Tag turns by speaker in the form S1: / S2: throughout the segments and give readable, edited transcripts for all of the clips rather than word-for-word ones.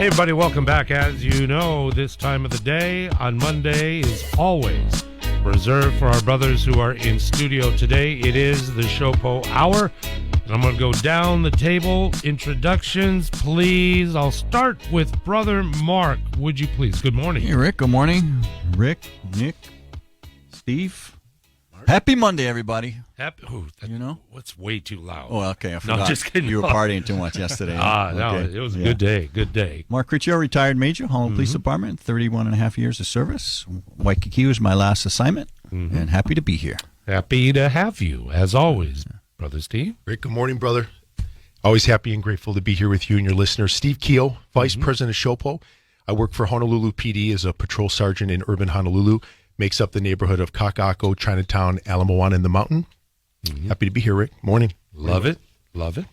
S1: everybody, welcome back. As you know, this time of the day on Monday is always reserved for our brothers who are in studio today. It is the SHOPO Hour. And I'm going to go down the table. Introductions, please. I'll start with Brother Mark. Would you please? Good morning.
S2: Hey, Rick. Good morning. Rick, Nick, Steve. Happy Monday, everybody.
S1: What's way too loud?
S2: Oh, okay. I forgot.
S1: No, just kidding.
S2: You were partying too much yesterday.
S1: No, it was a good day. Good day.
S2: Mark Riccio, retired major, Holland Police Department, 31 and a half years of service. Waikiki was my last assignment, and happy to be here.
S1: Happy to have you, as always, Brother Steve.
S3: Rick, good morning, brother. Always happy and grateful to be here with you and your listeners. Steve Keel, Vice President of SHOPO. I work for Honolulu PD as a patrol sergeant in urban Honolulu. Makes up the neighborhood of Kaka'ako, Chinatown, Ala Moana, and the Mountain. Happy to be here, Rick. Morning.
S1: Love it. Love it.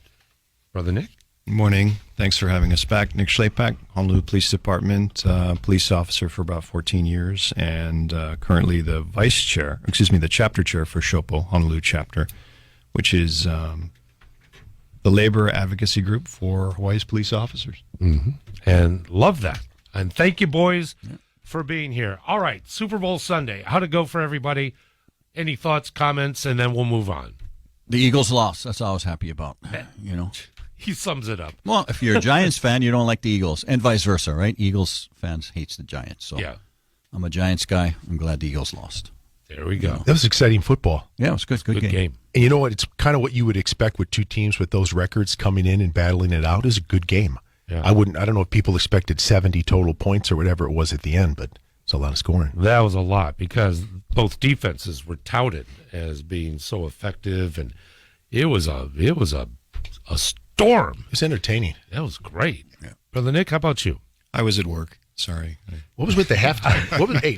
S1: Brother Nick.
S4: Good morning. Thanks for having us back. Nick Schlepak, Honolulu Police Department, police officer for about 14 years, and currently the the chapter chair for SHOPO, Honolulu chapter, which is the labor advocacy group for Hawaii's police officers.
S1: And love that. And thank you, boys, for being here. All right, Super Bowl Sunday. How'd it go for everybody? Any thoughts, comments, and then we'll move on.
S2: The Eagles lost. That's all I was happy about.
S1: He sums it up.
S2: Well, if you're a Giants fan, you don't like the Eagles, and vice versa, right? Eagles fans hates the Giants. So
S1: yeah.
S2: I'm a Giants guy. I'm glad the Eagles lost.
S1: There we go.
S3: That was exciting football.
S2: Yeah, it was good. Good game.
S3: And you know what? It's kind of what you would expect with two teams with those records coming in and battling it out. Is a good game.
S1: Yeah.
S3: I don't know if people expected 70 total points or whatever it was at the end, but it's a lot of scoring.
S1: That was a lot because both defenses were touted as being so effective, and it was a storm.
S3: It's entertaining.
S1: That was great. Yeah. Brother Nick, how about you?
S4: I was at work. Sorry.
S3: What was with the halftime?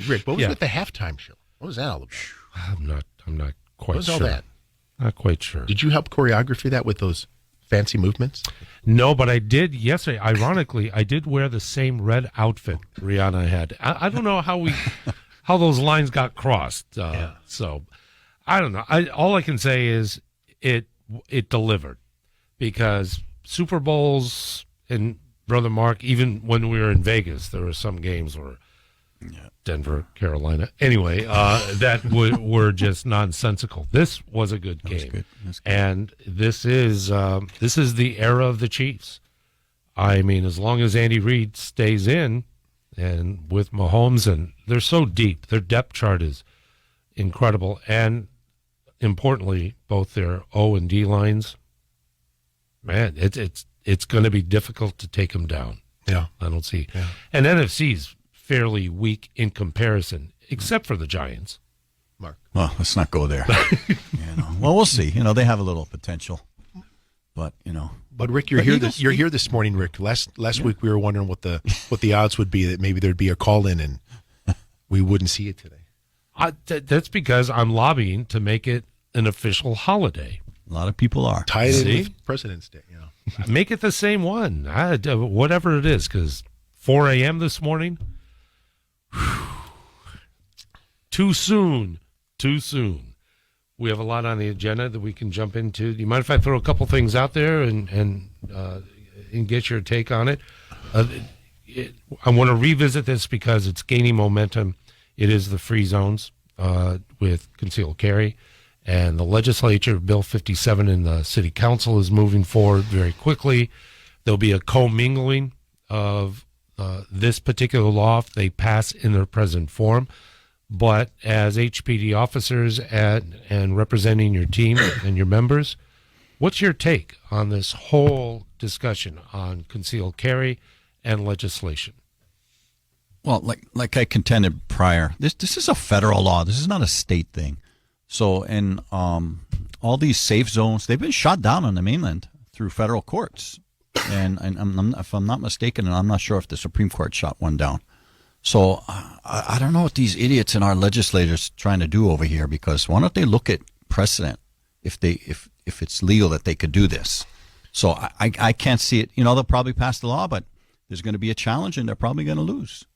S3: Rick, what was with the halftime show? What was that all about?
S1: I'm not quite sure.
S3: What was all that?
S1: Not quite sure.
S3: Did you help choreography that with those fancy movements?
S1: No, but I did yesterday. Ironically, I did wear the same red outfit Rihanna had. I don't know how those lines got crossed. So I don't know. All I can say is it delivered, because Super Bowls, and Brother Mark, even when we were in Vegas, there were some games where Denver, Carolina. Anyway, that were just nonsensical. This was a good game. That's good. And this is the era of the Chiefs. I mean, as long as Andy Reid stays in, and with Mahomes, and they're so deep, their depth chart is incredible, and importantly, both their O and D lines. Man, it's going to be difficult to take them down.
S3: Yeah,
S1: I don't see. Yeah. And NFC's fairly weak in comparison, except for the Giants.
S3: Mark.
S2: Well, let's not go there. Well, we'll see. They have a little potential, but
S3: But Rick, you're here this morning, Rick. Last week we were wondering what the odds would be that maybe there'd be a call in and we wouldn't see it today.
S1: That's because I'm lobbying to make it an official holiday.
S2: A lot of people are
S3: tied in with President's Day.
S1: Make it the same one, whatever it is, because 4 a.m. this morning. Too soon. We have a lot on the agenda that we can jump into. Do you mind if I throw a couple things out there and get your take on it? I want to revisit this because it's gaining momentum. It is the free zones with concealed carry, and the legislature, Bill 57 in the city council, is moving forward very quickly. There'll be a commingling of this particular law if they pass in their present form. But as HPD officers and representing your team and your members, what's your take on this whole discussion on concealed carry and legislation?
S2: Well, like I contended prior, this is a federal law. This is not a state thing. So, and all these safe zones, they've been shot down on the mainland through federal courts. And if I'm not mistaken, and I'm not sure if the Supreme Court shot one down. So I don't know what these idiots in our legislators trying to do over here, because why don't they look at precedent if it's legal that they could do this? So I can't see it. They'll probably pass the law, but there's going to be a challenge, and they're probably going to lose.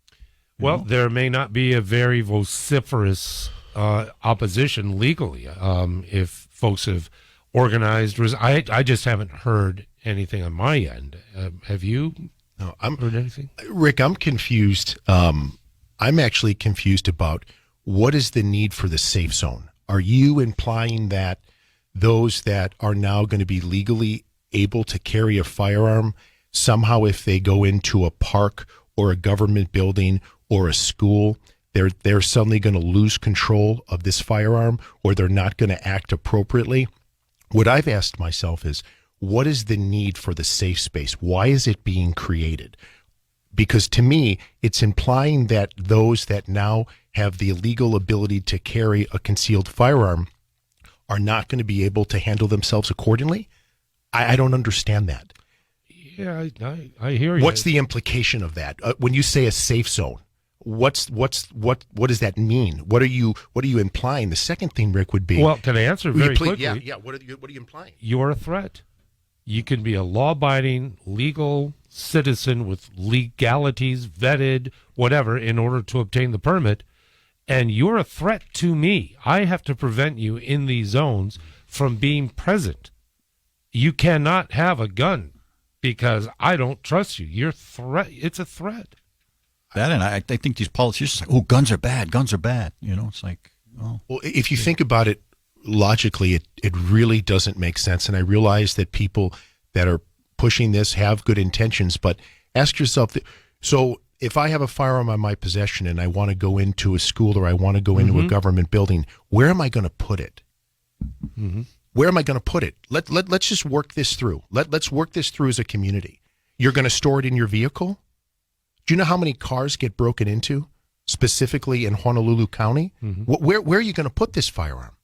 S1: Well, there may not be a very vociferous opposition legally if folks have organized. I just haven't heard anything on my end. Have you,
S3: No,
S1: heard anything?
S3: Rick, I'm confused. I'm actually confused about what is the need for the safe zone. Are you implying that those that are now going to be legally able to carry a firearm, somehow if they go into a park or a government building or a school, they're suddenly going to lose control of this firearm, or they're not going to act appropriately? What I've asked myself is, what is the need for the safe space? Why is it being created? Because to me, it's implying that those that now have the legal ability to carry a concealed firearm are not going to be able to handle themselves accordingly. I don't understand that.
S1: Yeah, I hear you.
S3: What's the implication of that? When you say a safe zone, what does that mean? What are you implying? The second thing, Rick, would be,
S1: well, can I answer very quickly?
S3: Yeah. What are you implying?
S1: You're a threat. You can be a law-abiding, legal citizen with legalities, vetted, whatever, in order to obtain the permit, and you're a threat to me. I have to prevent you in these zones from being present. You cannot have a gun because I don't trust you. You're threat. It's a threat.
S2: That, and I think these politicians are like, oh, guns are bad. Guns are bad. You know, it's like, oh.
S3: Well, if you think about it logically, it really doesn't make sense. And I realize that people that are pushing this have good intentions, but ask yourself, so if I have a firearm on my possession and I want to go into a school or I want to go into a government building, where am I going to put it? Where am I going to put it? Let's just work this through. Let's work this through as a community. You're going to store it in your vehicle? Do you know how many cars get broken into, specifically in Honolulu County? Where are you going to put this firearm?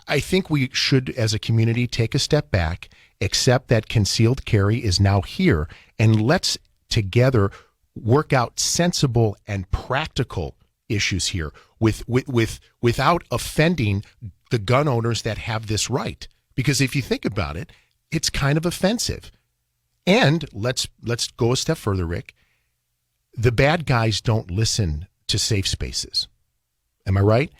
S3: I think we should, as a community, take a step back, accept that concealed carry is now here, and let's together work out sensible and practical issues here without offending the gun owners that have this right. Because if you think about it, it's kind of offensive. And let's go a step further, Rick. The bad guys don't listen to safe spaces. Am I right?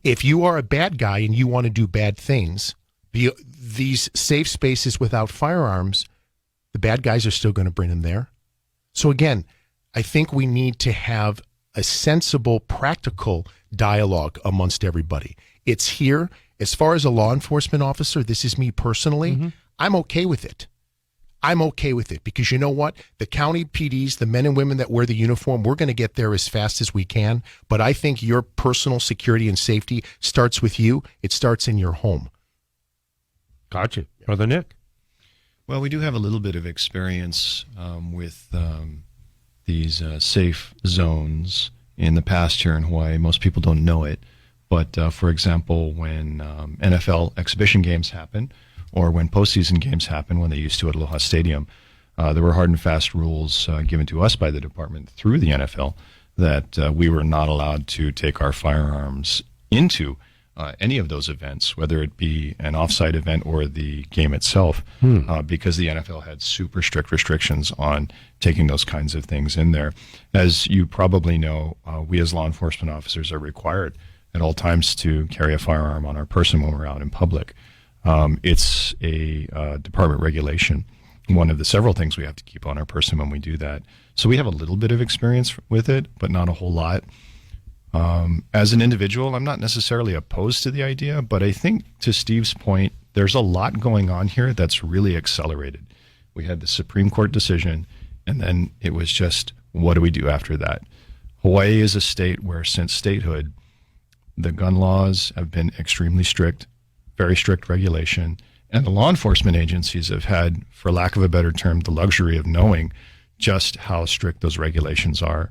S3: If you are a bad guy and you want to do bad things, these safe spaces without firearms, the bad guys are still going to bring them there. So again, I think we need to have a sensible, practical dialogue amongst everybody. It's here. As far as a law enforcement officer, this is me personally, I'm okay with it. I'm okay with it because you know what? The county PDs, the men and women that wear the uniform, we're going to get there as fast as we can. But I think your personal security and safety starts with you. It starts in your home.
S1: Gotcha. Brother Nick?
S4: Well, we do have a little bit of experience with these safe zones in the past here in Hawaii. Most people don't know it. But, for example, when NFL exhibition games happen, or when postseason games happen, when they used to at Aloha Stadium, there were hard and fast rules given to us by the department through the NFL that we were not allowed to take our firearms into any of those events, whether it be an offsite event or the game itself, because the NFL had super strict restrictions on taking those kinds of things in there. As you probably know, we as law enforcement officers are required at all times to carry a firearm on our person when we're out in public. It's a department regulation, one of the several things we have to keep on our person when we do that. So we have a little bit of experience with it, but not a whole lot. As an individual, I'm not necessarily opposed to the idea, but I think to Steve's point, there's a lot going on here that's really accelerated. We had the Supreme Court decision, and then it was just, what do we do after that? Hawaii is a state where since statehood, the gun laws have been extremely strict, very strict regulation, and the law enforcement agencies have had, for lack of a better term, the luxury of knowing just how strict those regulations are.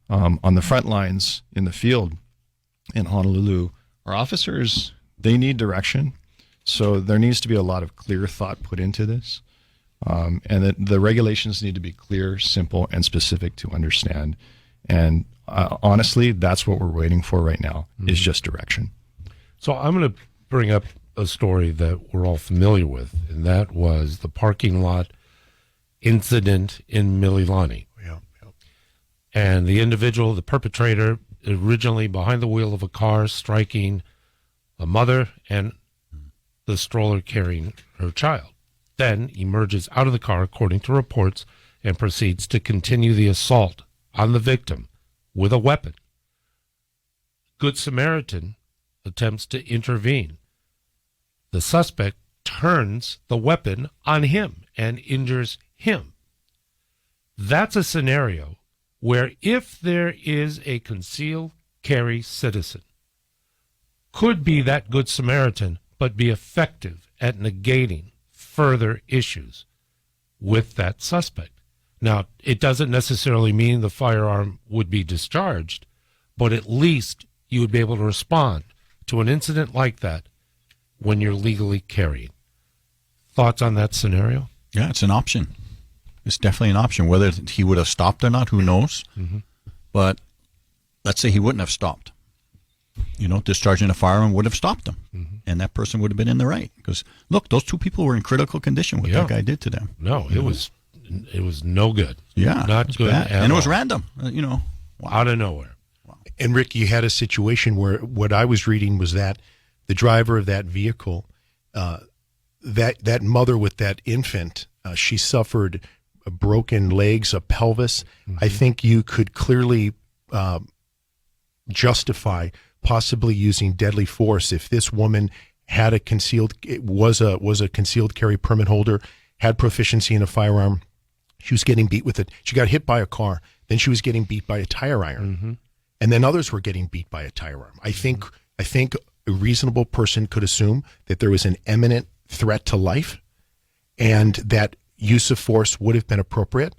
S4: On the front lines in the field in Honolulu, our officers, they need direction. So there needs to be a lot of clear thought put into this. And that the regulations need to be clear, simple, and specific to understand. And honestly, that's what we're waiting for right now, is just direction.
S1: So I'm going to bring up a story that we're all familiar with, and that was the parking lot incident in Mililani. And the individual, the perpetrator, originally behind the wheel of a car, striking a mother and the stroller carrying her child. Then emerges out of the car, according to reports, and proceeds to continue the assault on the victim with a weapon. Good Samaritan attempts to intervene. The suspect turns the weapon on him and injures him. That's a scenario where if there is a concealed carry citizen, could be that Good Samaritan, but be effective at negating further issues with that suspect. Now, it doesn't necessarily mean the firearm would be discharged, but at least you would be able to respond to an incident like that when you're legally carrying. Thoughts on that scenario?
S2: Yeah, it's an option. It's definitely an option. Whether he would have stopped or not, who knows?
S1: Mm-hmm.
S2: But let's say he wouldn't have stopped. Discharging a firearm would have stopped him.
S1: Mm-hmm.
S2: And that person would have been in the right. Because, look, those two people were in critical condition, what that guy did to them.
S1: No, it was no good.
S2: Yeah.
S1: Not good
S2: bad.
S1: at
S2: And it was
S1: all.
S2: random, Wow.
S1: Out of nowhere.
S3: And Rick, you had a situation where what I was reading was that the driver of that vehicle, that mother with that infant, she suffered broken legs, a pelvis.
S1: Mm-hmm.
S3: I think you could clearly justify possibly using deadly force if this woman had was a concealed carry permit holder, had proficiency in a firearm. She was getting beat with it. She got hit by a car. Then she was getting beat by a tire iron.
S1: Mm-hmm.
S3: And then others were getting beat by a tire arm. I think a reasonable person could assume that there was an imminent threat to life and that use of force would have been appropriate.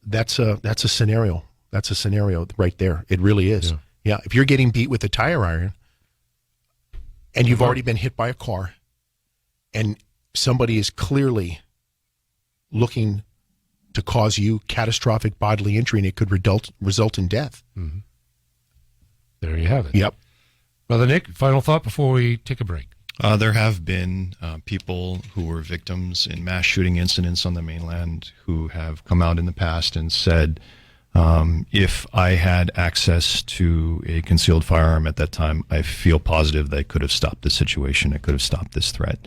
S3: That's a scenario. That's a scenario right there. It really is. Yeah. If you're getting beat with a tire iron and you've already been hit by a car and somebody is clearly looking to cause you catastrophic bodily injury and it could result in death.
S1: Mm-hmm. There you have it.
S3: Yep.
S1: Brother Nick, final thought before we take a break.
S4: There have been people who were victims in mass shooting incidents on the mainland who have come out in the past and said, if I had access to a concealed firearm at that time, I feel positive that I could have stopped this situation. I could have stopped this threat.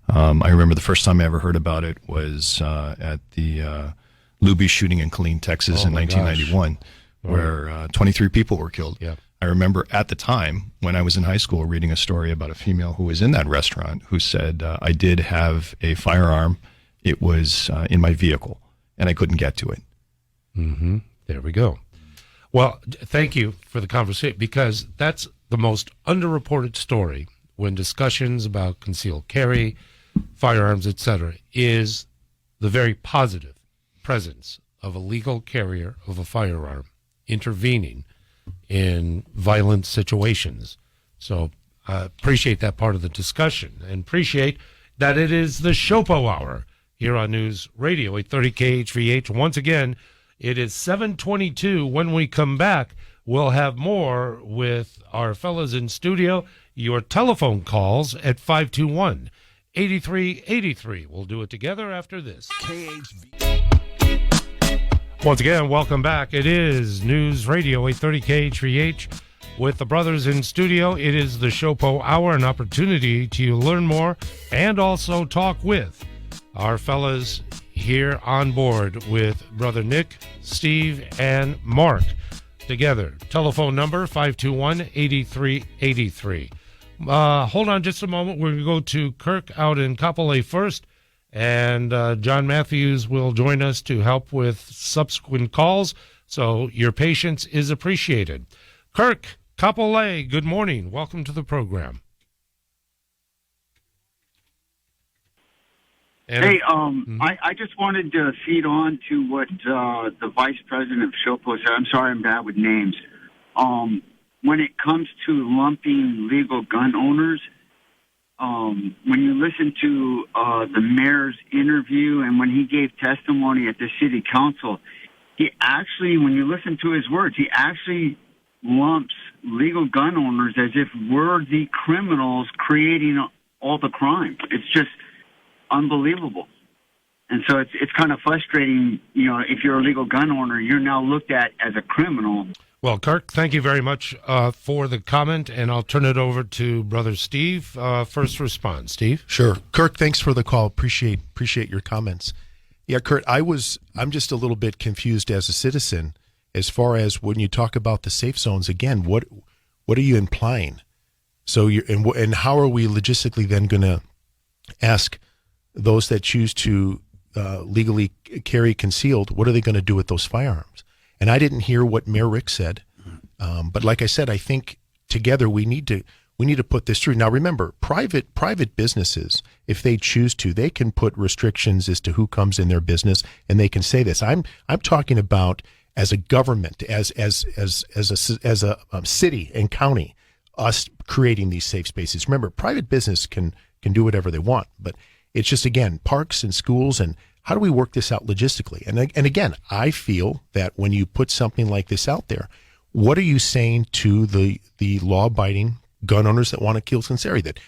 S4: I remember the first time I ever heard about it was at the Luby shooting in Killeen, Texas in 1991, where 23 people were killed.
S1: Yeah.
S4: I remember at the time when I was in high school reading a story about a female who was in that restaurant who said, I did have a firearm. It was in my vehicle and I couldn't get to it.
S1: Mm-hmm. There we go. Well, thank you for the conversation because that's the most underreported story when discussions about concealed carry, firearms, etc., is the very positive presence of a legal carrier of a firearm intervening in violent situations. So I appreciate that part of the discussion and appreciate that it is the SHOPO Hour here on News Radio 830 KHVH. Once again, it is 7:22. When we come back, we'll have more with our fellows in studio. Your telephone calls at 521-8383. We'll do it together after this. Once again, welcome back. It is News Radio 830 KHVH with the brothers in studio. It is the SHOPO Hour, an opportunity to learn more and also talk with our fellas here on board with Brother Nick, Steve, and Mark together. Telephone number 521-8383. Hold on just a moment. We're going to go to Kirk out in Kapolei first. And John Matthews will join us to help with subsequent calls, so your patience is appreciated. Kirk, Kapolei, good morning. Welcome to the program. And
S5: hey, I just wanted to feed on to what the vice president of SHOPO said. I'm sorry I'm bad with names. When it comes to lumping legal gun owners, when you listen to the mayor's interview and when he gave testimony at the city council, he actually, when you listen to his words, he actually lumps legal gun owners as if we're the criminals creating all the crime. It's just unbelievable. And so it's kind of frustrating, if you're a legal gun owner, you're now looked at as a criminal.
S1: Well, Kirk, thank you very much for the comment, and I'll turn it over to Brother Steve. First response, Steve.
S3: Sure. Kirk, thanks for the call. Appreciate your comments. Yeah, Kurt, I'm just a little bit confused as a citizen as far as when you talk about the safe zones again, what are you implying? So and how are we logistically then going to ask those that choose to legally carry concealed, what are they going to do with those firearms? And I didn't hear what Mayor Rick said. But like I said, I think together we need to put this through. Now, remember, private businesses, if they choose to, they can put restrictions as to who comes in their business, and they can say this. I'm talking about as a government, as a city and county, us creating these safe spaces. Remember, private business can do whatever they want, but it's just, again, parks and schools, and how do we work this out logistically? And again, I feel that when you put something like this out there, what are you saying to the law-abiding gun owners that want to kill sincerely, that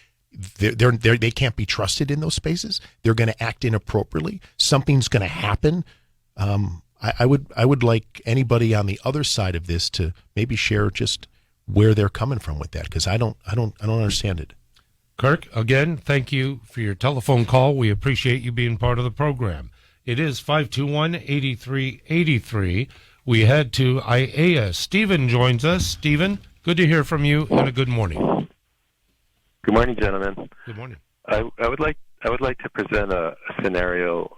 S3: they can't be trusted in those spaces? They're going to act inappropriately. Something's going to happen. I would like anybody on the other side of this to maybe share just where they're coming from with that, because I don't understand it.
S1: Kirk, again, thank you for your telephone call. We appreciate you being part of the program. It is 521-8383. We head to IAEA. Stephen joins us. Stephen, good to hear from you, and a good morning.
S6: Good morning, gentlemen.
S1: Good morning.
S6: I would like to present a scenario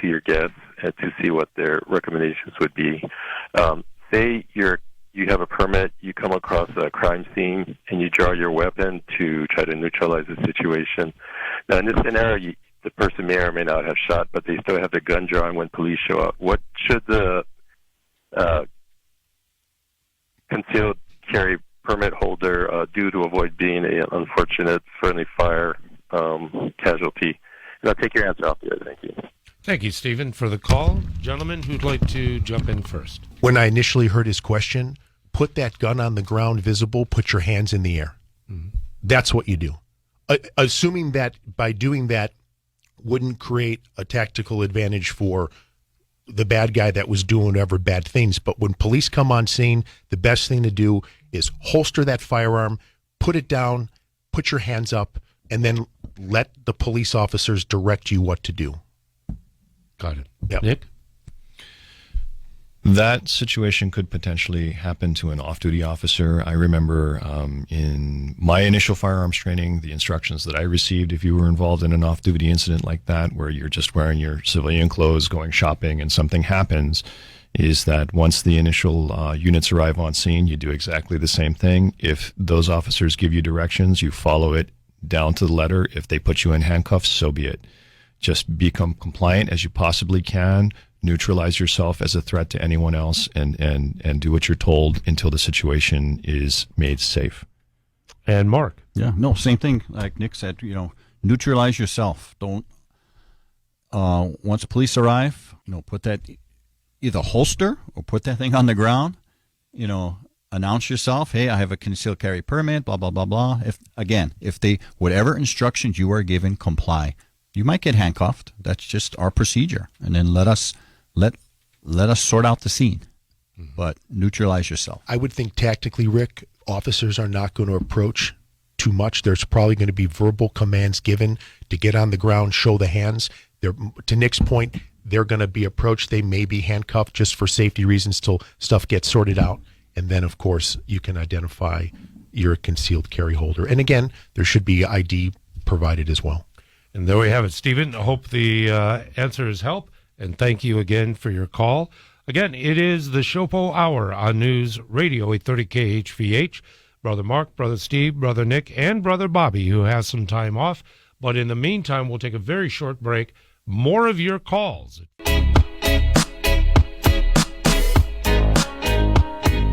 S6: to your guests and to see what their recommendations would be. Say you have a permit, you come across a crime scene, and you draw your weapon to try to neutralize the situation. Now, in this scenario, the person may or may not have shot, but they still have the gun drawn when police show up. What should the concealed carry permit holder do to avoid being an unfortunate friendly fire casualty? And I'll take your answer off there. Thank you.
S1: Thank you, Stephen, for the call. Gentlemen, who'd like to jump in first?
S3: When I initially heard his question, put that gun on the ground visible, put your hands in the air. Mm-hmm. That's what you do. Assuming that by doing that wouldn't create a tactical advantage for the bad guy that was doing whatever bad things. But when police come on scene, the best thing to do is holster that firearm, put it down, put your hands up, and then let the police officers direct you what to do.
S1: Got it.
S3: Yep.
S1: Nick?
S4: That situation could potentially happen to an off-duty officer. I remember in my initial firearms training, the instructions that I received if you were involved in an off-duty incident like that, where you're just wearing your civilian clothes, going shopping, and something happens, is that once the initial units arrive on scene, you do exactly the same thing. If those officers give you directions, you follow it down to the letter. If they put you in handcuffs, so be it. Just become compliant as you possibly can. Neutralize yourself as a threat to anyone else, and do what you're told until the situation is made safe.
S1: And Mark?
S2: Yeah, no, same thing. Like Nick said, neutralize yourself. Don't, once the police arrive, put that, either holster or put that thing on the ground, announce yourself. Hey, I have a concealed carry permit, blah, blah, blah, blah. If they, whatever instructions you are given, comply. You might get handcuffed. That's just our procedure. And then let us sort out the scene. But neutralize yourself.
S3: I would think tactically, Rick, officers are not going to approach too much. There's probably going to be verbal commands given to get on the ground, show the hands. To Nick's point, they're going to be approached. They may be handcuffed just for safety reasons till stuff gets sorted out. And then, of course, you can identify your concealed carry holder. And again, there should be ID provided as well.
S1: And there we have it, Stephen. I hope the answers help, and thank you again for your call. Again, it is the SHOPO Hour on News Radio 830 KHVH. Brother Mark, Brother Steve, Brother Nick, and Brother Bobby, who has some time off. But in the meantime, we'll take a very short break. More of your calls.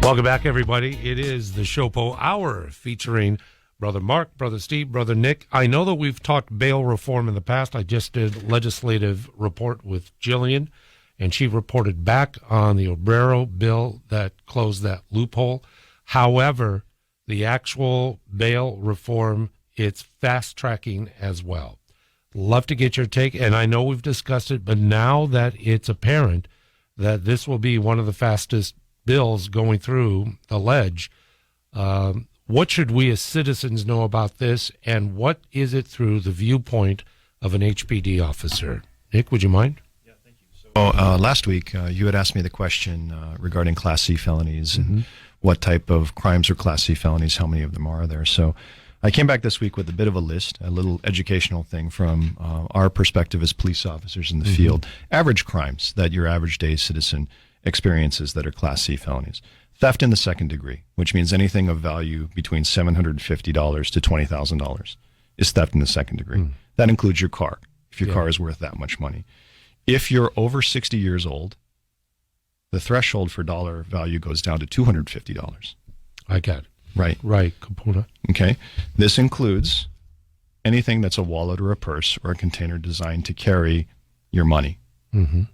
S1: Welcome back, everybody. It is the SHOPO Hour featuring Brother Mark, Brother Steve, Brother Nick. I know that we've talked bail reform in the past. I just did legislative report with Jillian, and she reported back on the Obrero bill that closed that loophole. However, the actual bail reform, it's fast-tracking as well. Love to get your take, and I know we've discussed it, but now that it's apparent that this will be one of the fastest bills going through the ledge, what should we as citizens know about this, and what is it through the viewpoint of an HPD officer? Nick, would you mind?
S4: Yeah, thank Last week, you had asked me the question regarding Class C felonies and what type of crimes are Class C felonies, how many of them are there. So I came back this week with a bit of a list, a little educational thing from our perspective as police officers in the field. Average crimes that your average day citizen experiences that are Class C felonies. Theft in the second degree, which means anything of value between $750 to $20,000 is theft in the second degree. That includes your car, if your car is worth that much money. If you're over 60 years old, the threshold for dollar value goes down to $250.
S1: I get it.
S4: Right.
S1: Right, Kapuna.
S4: Okay. This includes anything that's a wallet or a purse or a container designed to carry your money.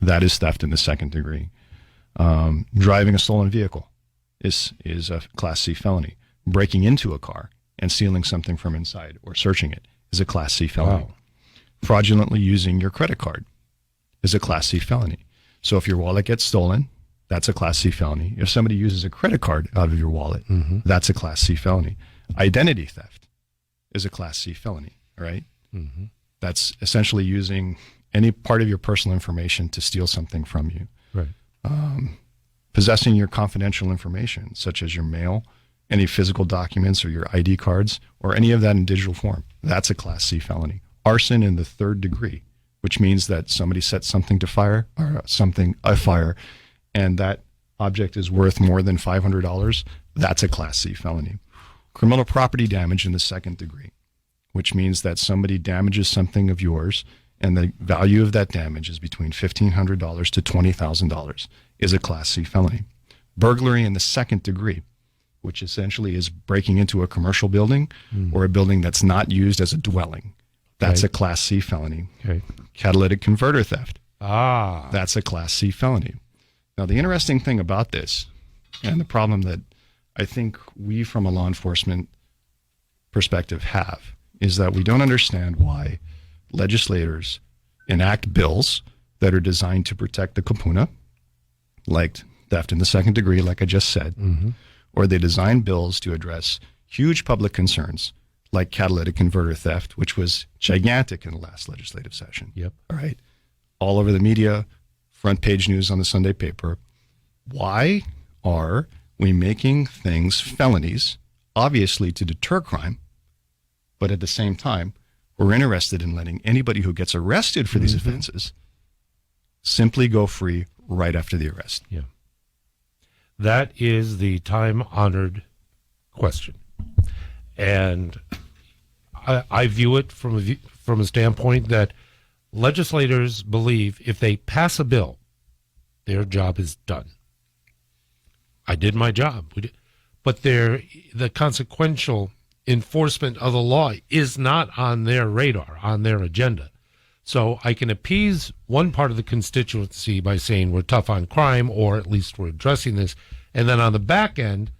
S4: That is theft in the second degree. Driving a stolen vehicle is a Class C felony. Breaking into a car and stealing something from inside or searching it is a Class C felony.
S1: Wow.
S4: Fraudulently using your credit card is a Class C felony. So if your wallet gets stolen, that's a Class C felony. If somebody uses a credit card out of your wallet, that's a Class C felony. Identity theft is a Class C felony, all right? That's essentially using any part of your personal information to steal something from you.
S1: Right.
S4: Possessing your confidential information, such as your mail, any physical documents or your ID cards, or any of that in digital form, that's a Class C felony. Arson in the third degree, which means that somebody sets something to fire or something afire, and that object is worth more than $500, that's a Class C felony. Criminal property damage in the second degree, which means that somebody damages something of yours and the value of that damage is between $1,500 to $20,000, is a Class C felony. Burglary in the second degree, which essentially is breaking into a commercial building or a building that's not used as a dwelling. That's a Class C felony.
S1: Okay.
S4: Catalytic converter theft.
S1: Ah.
S4: That's a Class C felony. Now, the interesting thing about this, and the problem that I think we from a law enforcement perspective have, is that we don't understand why legislators enact bills that are designed to protect the kapuna, like theft in the second degree, like I just said, or they design bills to address huge public concerns, like catalytic converter theft, which was gigantic in the last legislative session.
S1: Yep.
S4: All right. All over the media, front page news on the Sunday paper. Why are we making things felonies, obviously to deter crime, but at the same time, we're interested in letting anybody who gets arrested for these offenses simply go free right after the arrest?
S1: Yeah. That is the time-honored question. And I view it from a standpoint that legislators believe if they pass a bill, their job is done. I did my job. But the consequential enforcement of the law is not on their radar, on their agenda. So I can appease one part of the constituency by saying we're tough on crime, or at least we're addressing this. And then on the back end,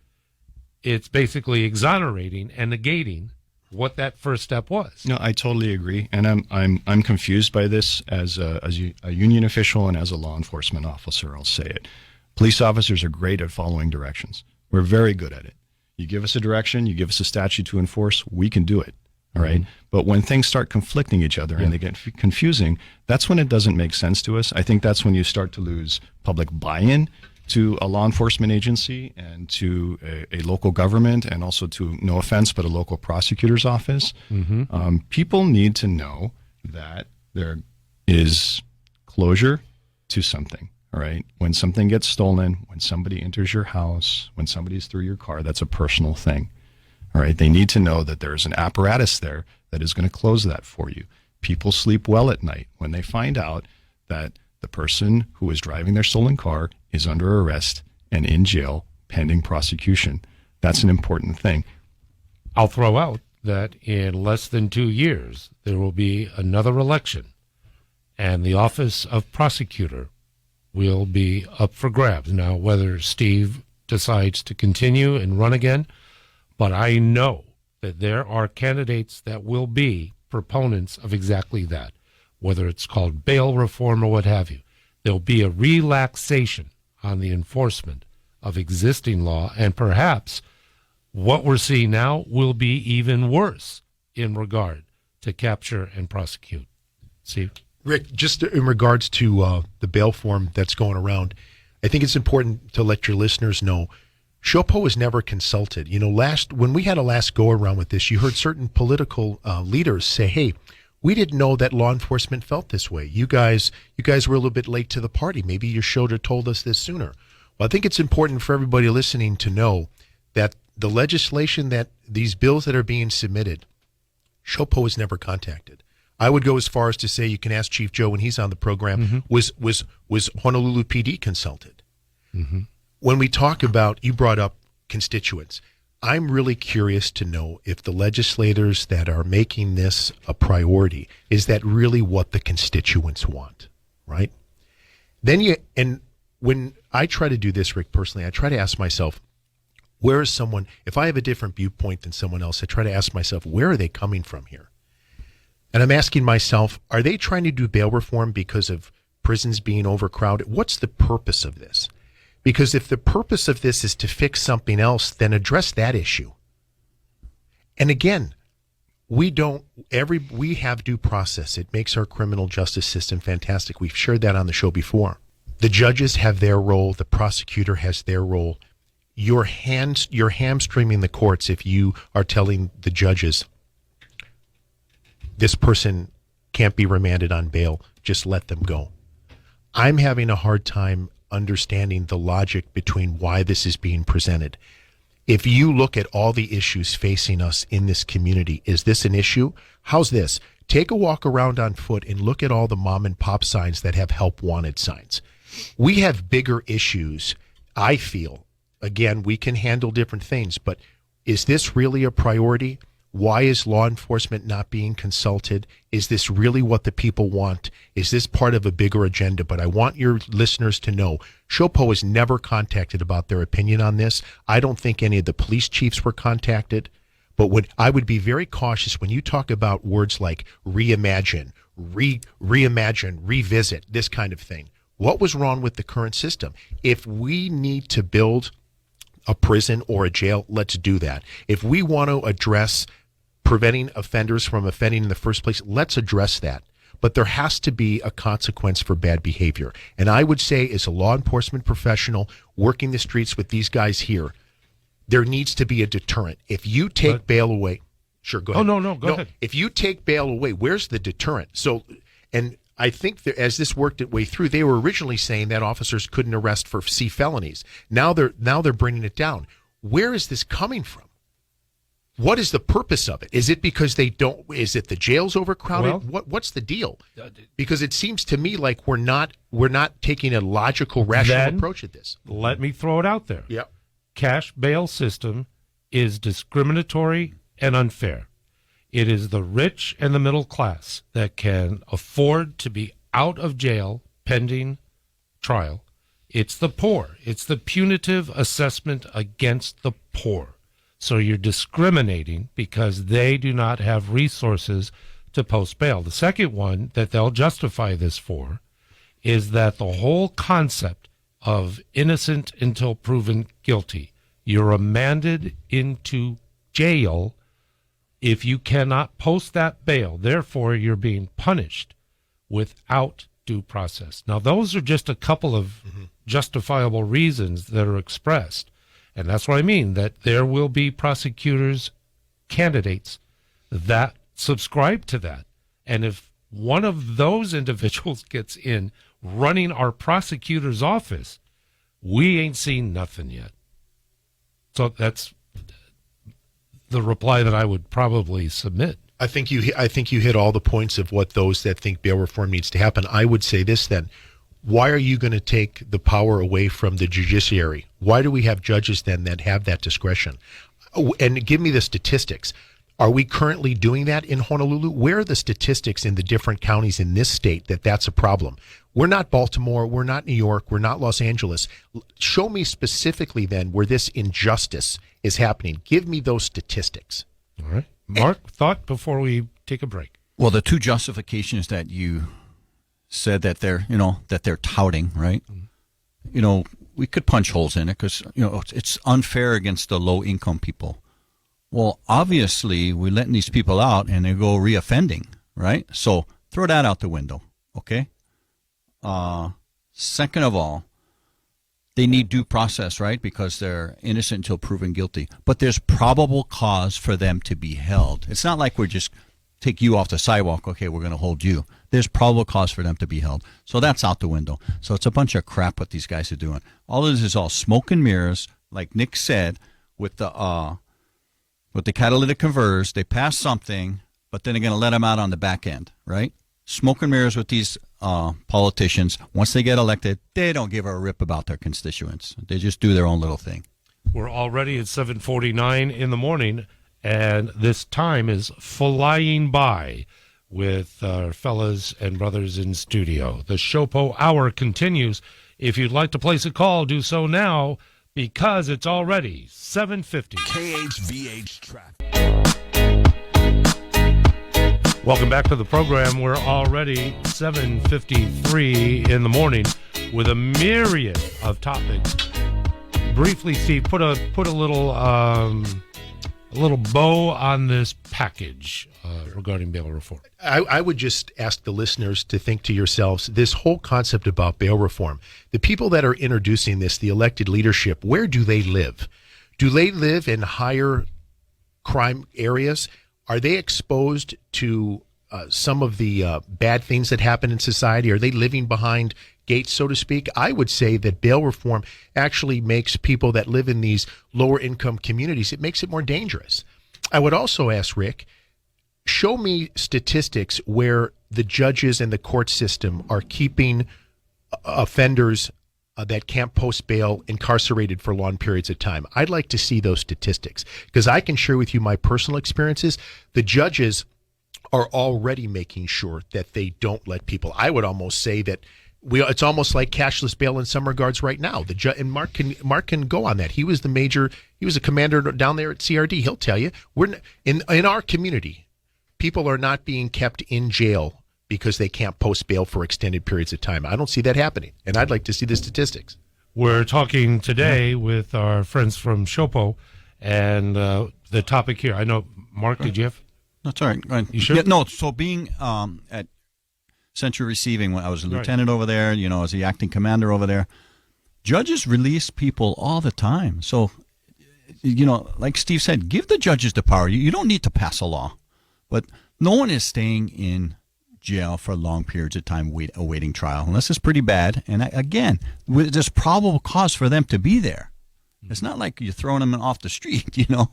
S1: it's basically exonerating and negating what that first step was.
S4: No, I totally agree, and I'm confused by this as a union official and as a law enforcement officer. I'll say it. Police officers are great at following directions. We're very good at it. You give us a direction, you give us a statute to enforce, we can do it. All right. But when things start conflicting each other and they get confusing, that's when it doesn't make sense to us. I think that's when you start to lose public buy-in to a law enforcement agency and to a local government, and also to, no offense, but a local prosecutor's office. People need to know that there is closure to something. All right. When something gets stolen, when somebody enters your house, when somebody's through your car, that's a personal thing. All right. They need to know that there's an apparatus there that is going to close that for you. People sleep well at night when they find out that the person who is driving their stolen car is under arrest and in jail pending prosecution. That's an important thing.
S1: I'll throw out that in less than 2 years, there will be another election, and the office of prosecutor will be up for grabs. Now, whether Steve decides to continue and run again, but I know that there are candidates that will be proponents of exactly that, whether it's called bail reform or what have you. There'll be a relaxation on the enforcement of existing law, and perhaps what we're seeing now will be even worse in regard to capture and prosecute. See?
S3: Rick, just in regards to the bail form that's going around, I think it's important to let your listeners know SHOPO was never consulted. When we had a last go around with this, you heard certain political leaders say, "Hey, we didn't know that law enforcement felt this way. You guys were a little bit late to the party. Maybe you should have told us this sooner." Well, I think it's important for everybody listening to know that the legislation, that these bills that are being submitted, SHOPO was never contacted. I would go as far as to say, you can ask Chief Joe when he's on the program, was Honolulu PD consulted? When we talk about, you brought up constituents, I'm really curious to know if the legislators that are making this a priority, is that really what the constituents want, right? And when I try to do this, Rick, personally, I try to ask myself, where is someone, if I have a different viewpoint than someone else, I try to ask myself, where are they coming from here? And I'm asking myself, are they trying to do bail reform because of prisons being overcrowded? What's the purpose of this? Because if the purpose of this is to fix something else, then address that issue. And again, we have due process. It makes our criminal justice system fantastic. We've shared that on the show before. The judges have their role. The prosecutor has their role. You're hamstringing the courts if you are telling the judges, this person can't be remanded on bail, just let them go. I'm having a hard time understanding the logic between why this is being presented. If you look at all the issues facing us in this community, is this an issue? How's this? Take a walk around on foot and look at all the mom and pop signs that have help wanted signs. We have bigger issues, I feel. Again, we can handle different things, but is this really a priority? Why is law enforcement not being consulted? Is this really what the people want? Is this part of a bigger agenda? But I want your listeners to know, SHOPO was never contacted about their opinion on this. I don't think any of the police chiefs were contacted. But I would be very cautious when you talk about words like reimagine, reimagine, revisit, this kind of thing. What was wrong with the current system? If we need to build a prison or a jail, let's do that. If we want to address preventing offenders from offending in the first place, let's address that. But there has to be a consequence for bad behavior. And I would say, as a law enforcement professional working the streets with these guys here, there needs to be a deterrent. If you take bail away, sure, go ahead.
S1: Oh, no, go ahead.
S3: If you take bail away, where's the deterrent? So, and I think that as this worked its way through, they were originally saying that officers couldn't arrest for C felonies. Now they're bringing it down. Where is this coming from? What is the purpose of it? Is it because is it the jail's overcrowded?
S1: Well,
S3: What's the deal? Because it seems to me like we're not taking a logical, rational approach at this.
S1: Let me throw it out there.
S3: Yeah.
S1: Cash bail system is discriminatory and unfair. It is the rich and the middle class that can afford to be out of jail pending trial. It's the poor. It's the punitive assessment against the poor. So you're discriminating because they do not have resources to post bail. The second one that they'll justify this for is that the whole concept of innocent until proven guilty, you're remanded into jail if you cannot post that bail. Therefore, you're being punished without due process. Now, those are just a couple of justifiable reasons that are expressed. And that's what I mean, that there will be prosecutors, candidates that subscribe to that. And if one of those individuals gets in running our prosecutor's office, we ain't seen nothing yet. So that's the reply that I would probably submit.
S3: I think you hit all the points of what those that think bail reform needs to happen. I would say this then. Why are you going to take the power away from the judiciary? Why do we have judges then that have that discretion? And give me the statistics. Are we currently doing that in Honolulu? Where are the statistics in the different counties in this state that that's a problem? We're not Baltimore. We're not New York. We're not Los Angeles. Show me specifically then where this injustice is happening. Give me those statistics.
S1: All right. Mark, thought before we take a break?
S2: Well, the two justifications that you said that they're touting, right? We could punch holes in it because, it's unfair against the low income people. Well, obviously we're letting these people out and they go reoffending, right? So throw that out the window. Okay? Second of all, they need due process, right? Because they're innocent until proven guilty. But there's probable cause for them to be held. It's not like we're just take you off the sidewalk. Okay, we're going to hold you. There's probable cause for them to be held. So that's out the window. So it's a bunch of crap what these guys are doing. All of this is all smoke and mirrors, like Nick said, with the catalytic converters. They pass something, but then they're going to let them out on the back end, right? Smoke and mirrors with these politicians. Once they get elected, they don't give a rip about their constituents. They just do their own little thing.
S1: We're already at 7:49 in the morning, and this time is flying by with our fellas and brothers in studio. The SHOPO Hour continues. If you'd like to place a call, do so now, because it's already 7:50.
S7: KHVH traffic.
S1: Welcome back to the program. We're already 7:53 in the morning with a myriad of topics. Briefly, Steve, put a little bow on this package regarding bail reform.
S3: I would just ask the listeners to think to yourselves, this whole concept about bail reform, the people that are introducing this, the elected leadership, where do they live? Do they live in higher crime areas? Are they exposed to some of the bad things that happen in society? Are they living behind gates, so to speak? I would say that bail reform actually makes people that live in these lower income communities, it makes it more dangerous. I would also ask Rick, show me statistics where the judges and the court system are keeping offenders that can't post bail incarcerated for long periods of time. I'd like to see those statistics, because I can share with you my personal experiences. The judges are already making sure that they don't let people. I would almost say that it's almost like cashless bail in some regards right now. And Mark can go on that. He was a commander down there at CRD. He'll tell you, in our community, people are not being kept in jail because they can't post bail for extended periods of time. I don't see that happening, and I'd like to see the statistics.
S1: We're talking today with our friends from SHOPO, and the topic here, I know, Mark, did you have?
S2: That's all right. Go ahead.
S1: You sure?
S2: Yeah, no, so being at Central Receiving, when I was a lieutenant over there, as the acting commander over there, judges release people all the time. So, like Steve said, give the judges the power. You don't need to pass a law, but no one is staying in jail for long periods of time awaiting trial, unless it's pretty bad. And again, there's probable cause for them to be there. It's not like you're throwing them off the street, Yeah.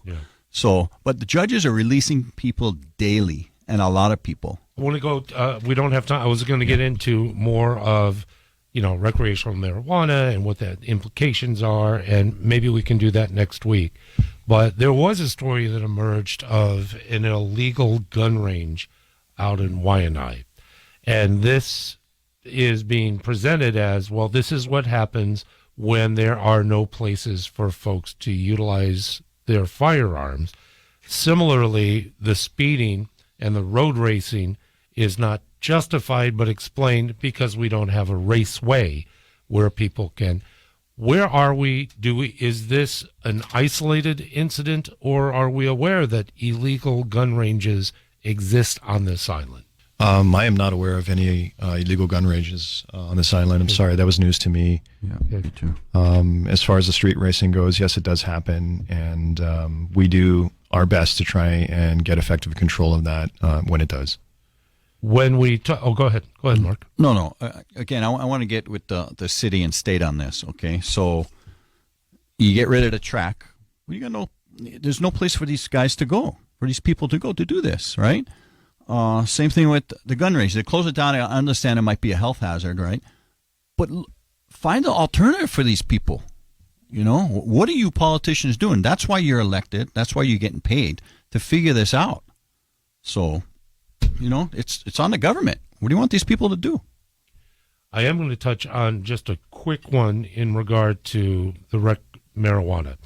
S2: So, but the judges are releasing people daily, and a lot of people.
S1: I want to go, we don't have time. I was going to get into more of, recreational marijuana and what the implications are, and maybe we can do that next week. But there was a story that emerged of an illegal gun range out in Waianae. And this is being presented as, well, this is what happens when there are no places for folks to utilize their firearms. Similarly, the speeding and the road racing is not justified but explained because we don't have a raceway where people can. Where are we? Is this an isolated incident, or are we aware that illegal gun ranges exist on this island?
S4: I am not aware of any illegal gun ranges on this island. I'm sorry, that was news to me.
S2: Yeah, me too.
S4: As far as the street racing goes, yes, it does happen, and we do our best to try and get effective control of that when it does.
S1: When we go ahead, Mark.
S2: No. Again, I want to get with the city and state on this. Okay, so you get rid of the track. Well, there's no place for these guys to go, for these people to go to do this, right? Same thing with the gun range. They close it down. I understand it might be a health hazard, right? But find an alternative for these people. What are you politicians doing? That's why you're elected. That's why you're getting paid to figure this out. So, it's on the government. What do you want these people to do?
S1: I am going to touch on just a quick one in regard to the marijuana.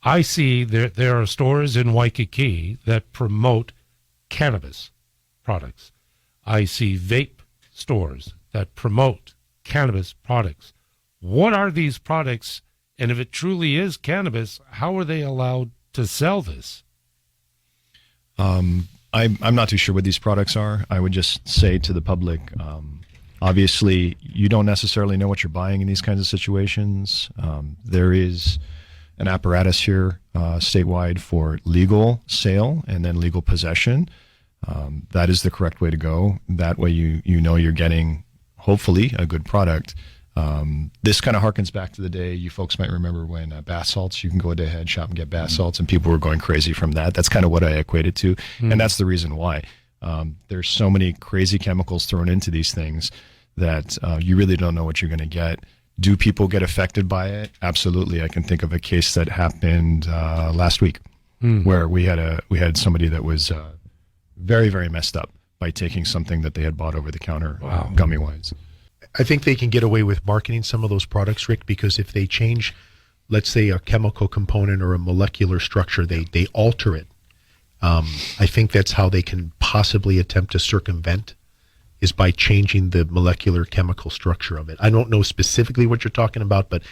S1: I see there are stores in Waikiki that promote cannabis products. I see vape stores that promote cannabis products. What are these products? And if it truly is cannabis, how are they allowed to sell this?
S4: I'm not too sure what these products are. I would just say to the public, Obviously, you don't necessarily know what you're buying in these kinds of situations. There is an apparatus here statewide for legal sale and then legal possession. That is the correct way to go. That way you know you're getting, hopefully, a good product. This kind of harkens back to the day you folks might remember when bath salts, you can go to a head shop and get bath salts, and people were going crazy from that. That's kind of what I equate it to, and that's the reason why. There's so many crazy chemicals thrown into these things that you really don't know what you're going to get. Do people get affected by it? Absolutely. I can think of a case that happened last week where we had somebody that was very, very messed up by taking something that they had bought over the counter, gummy wise.
S3: I think they can get away with marketing some of those products, Rick, because if they change, let's say, a chemical component or a molecular structure, they alter it. I think that's how they can possibly attempt to circumvent, is by changing the molecular chemical structure of it. I don't know specifically what you're talking about, but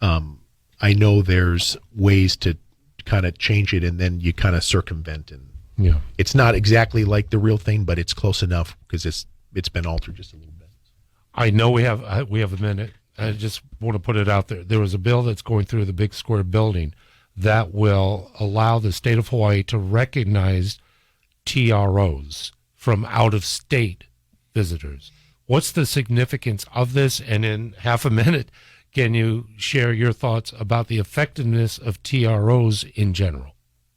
S3: I know there's ways to kind of change it, and then you kind of circumvent. And it's not exactly like the real thing, but it's close enough because it's been altered just a little bit.
S1: I know we have a minute. I just want to put it out there. There was a bill that's going through the Big Square building that will allow the state of Hawaii to recognize TROs from out-of-state visitors. What's the significance of this? And in half a minute, can you share your thoughts about the effectiveness of TROs in general?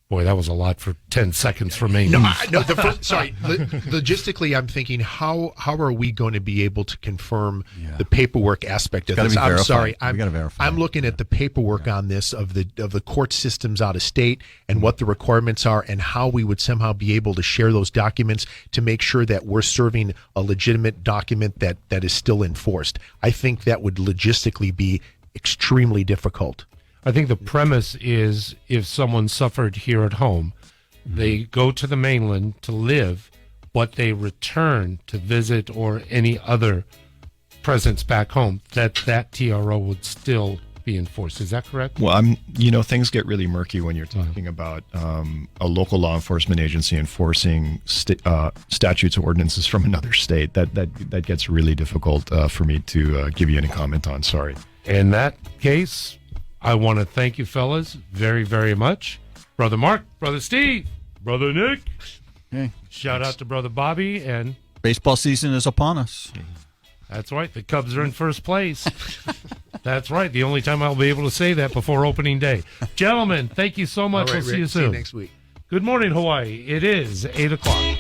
S1: Boy, that was a lot for 10 seconds for me.
S3: Logistically, I'm thinking, how are we going to be able to confirm the paperwork aspect of this? I'm sorry, I'm looking at the paperwork on this of the court systems out of state and what the requirements are and how we would somehow be able to share those documents to make sure that we're serving a legitimate document that is still enforced. I think that would logistically be extremely difficult.
S1: I think the premise is if someone suffered here at home, they go to the mainland to live, but they return to visit or any other presence back home, that TRO would still be enforced. Is that correct?
S4: Well, things get really murky when you're talking about a local law enforcement agency enforcing statutes or ordinances from another state. That gets really difficult for me to give you any comment on. Sorry.
S1: In that case, I want to thank you fellas very, very much. Brother Mark, Brother Steve, Brother Nick.
S2: Okay.
S1: Shout out to Brother Bobby. And
S2: baseball season is upon us.
S1: That's right. The Cubs are in first place. That's right. The only time I'll be able to say that before opening day. Gentlemen, thank you so much.
S3: All right,
S1: we'll see
S3: Rick,
S1: you soon.
S3: See you next week.
S1: Good morning, Hawaii. It is 8 o'clock.